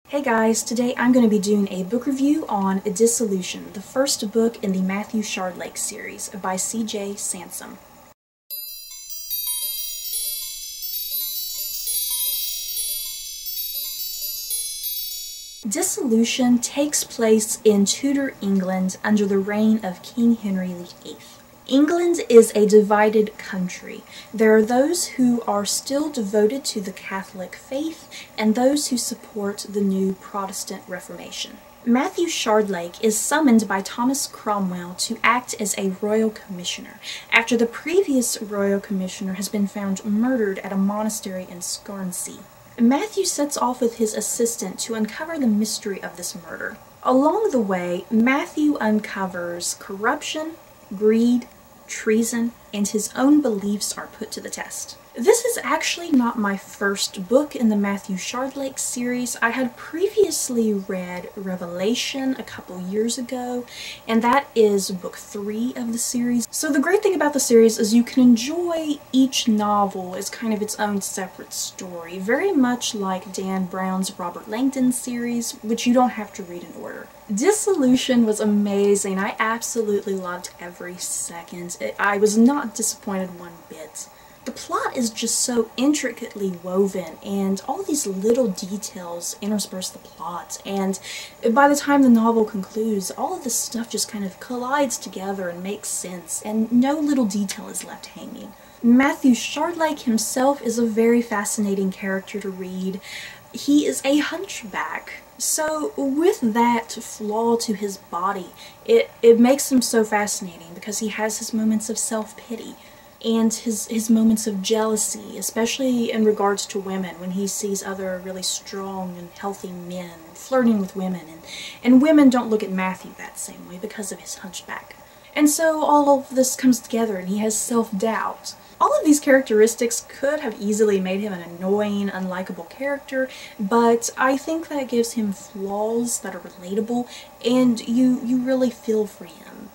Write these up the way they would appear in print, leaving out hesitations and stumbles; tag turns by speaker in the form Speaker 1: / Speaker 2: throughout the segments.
Speaker 1: Hey guys, today I'm going to be doing a book review on Dissolution, the first book in the Matthew Shardlake series by C.J. Sansom. Dissolution takes place in Tudor England under the reign of King Henry VIII. England is a divided country. There are those who are still devoted to the Catholic faith and those who support the new Protestant Reformation. Matthew Shardlake is summoned by Thomas Cromwell to act as a royal commissioner after the previous royal commissioner has been found murdered at a monastery in Scarsey. Matthew sets off with his assistant to uncover the mystery of this murder. Along the way, Matthew uncovers corruption, greed, treason, and his own beliefs are put to the test. This is actually not my first book in the Matthew Shardlake series. I had previously read Revelation a couple years ago, and that is book 3 of the series. So the great thing about the series is you can enjoy each novel as kind of its own separate story, very much like Dan Brown's Robert Langdon series, which you don't have to read in order. Dissolution was amazing. I absolutely loved every second. I was not disappointed one bit. The plot is just so intricately woven, and all these little details intersperse the plot, and by the time the novel concludes, all of this stuff just kind of collides together and makes sense, and no little detail is left hanging. Matthew Shardlake himself is a very fascinating character to read. He is a hunchback. So with that flaw to his body, it makes him so fascinating because he has his moments of self-pity and his moments of jealousy, especially in regards to women, when he sees other really strong and healthy men flirting with women, and women don't look at Matthew that same way because of his hunchback. And so all of this comes together and he has self-doubt. All of these characteristics could have easily made him an annoying, unlikable character, but I think that gives him flaws that are relatable, and you really feel for him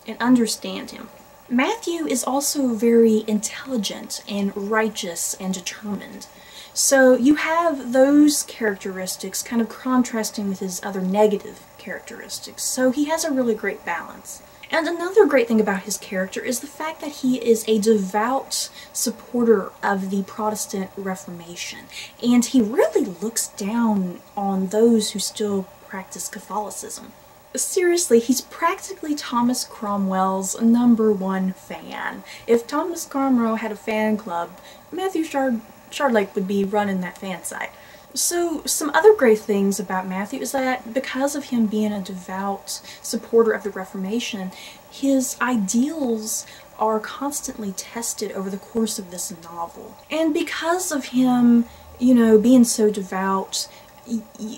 Speaker 1: and understand him. Matthew is also very intelligent and righteous and determined. So you have those characteristics kind of contrasting with his other negative characteristics, so he has a really great balance. And another great thing about his character is the fact that he is a devout supporter of the Protestant Reformation, and he really looks down on those who still practice Catholicism. Seriously, he's practically Thomas Cromwell's #1 fan. If Thomas Cromwell had a fan club, Matthew Shardlake would be running that fan site. So some other great things about Matthew is that because of him being a devout supporter of the Reformation, his ideals are constantly tested over the course of this novel. And because of him, being so devout,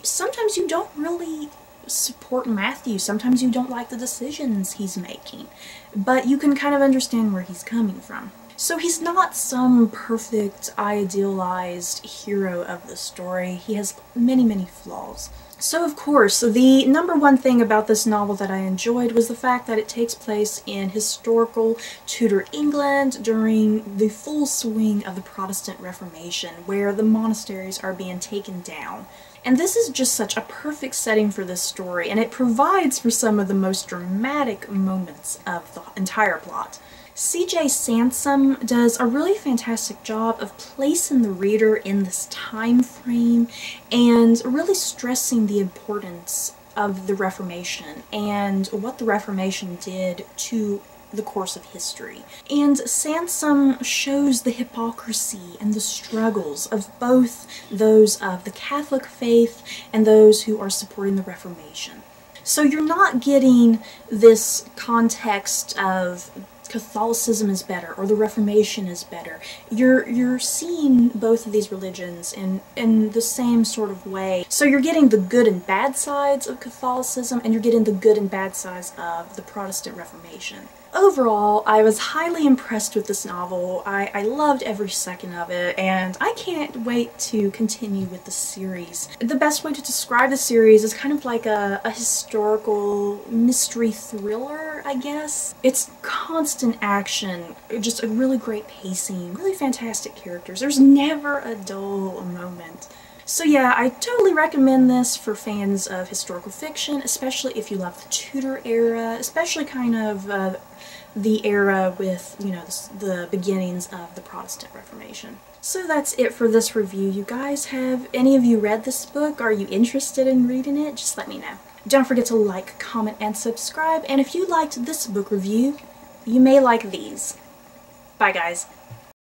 Speaker 1: sometimes you don't really support Matthew. Sometimes you don't like the decisions he's making, but you can kind of understand where he's coming from. So he's not some perfect, idealized hero of the story. He has many, many flaws. So of course, the #1 thing about this novel that I enjoyed was the fact that it takes place in historical Tudor England during the full swing of the Protestant Reformation, where the monasteries are being taken down. And this is just such a perfect setting for this story, and it provides for some of the most dramatic moments of the entire plot. C.J. Sansom does a really fantastic job of placing the reader in this time frame and really stressing the importance of the Reformation and what the Reformation did to the course of history. And Sansom shows the hypocrisy and the struggles of both those of the Catholic faith and those who are supporting the Reformation. So you're not getting this context of Catholicism is better or the Reformation is better. You're seeing both of these religions in the same sort of way. So you're getting the good and bad sides of Catholicism, and you're getting the good and bad sides of the Protestant Reformation. Overall, I was highly impressed with this novel. I loved every second of it, and I can't wait to continue with the series. The best way to describe the series is kind of like a historical mystery thriller, I guess. It's constant action, just a really great pacing, really fantastic characters. There's never a dull moment. So yeah, I totally recommend this for fans of historical fiction, especially if you love the Tudor era, especially kind of the era with, you know, the beginnings of the Protestant Reformation. So that's it for this review, you guys. Have any of you read this book? Are you interested in reading it? Just let me know. Don't forget to like, comment, and subscribe, and if you liked this book review, you may like these. Bye guys.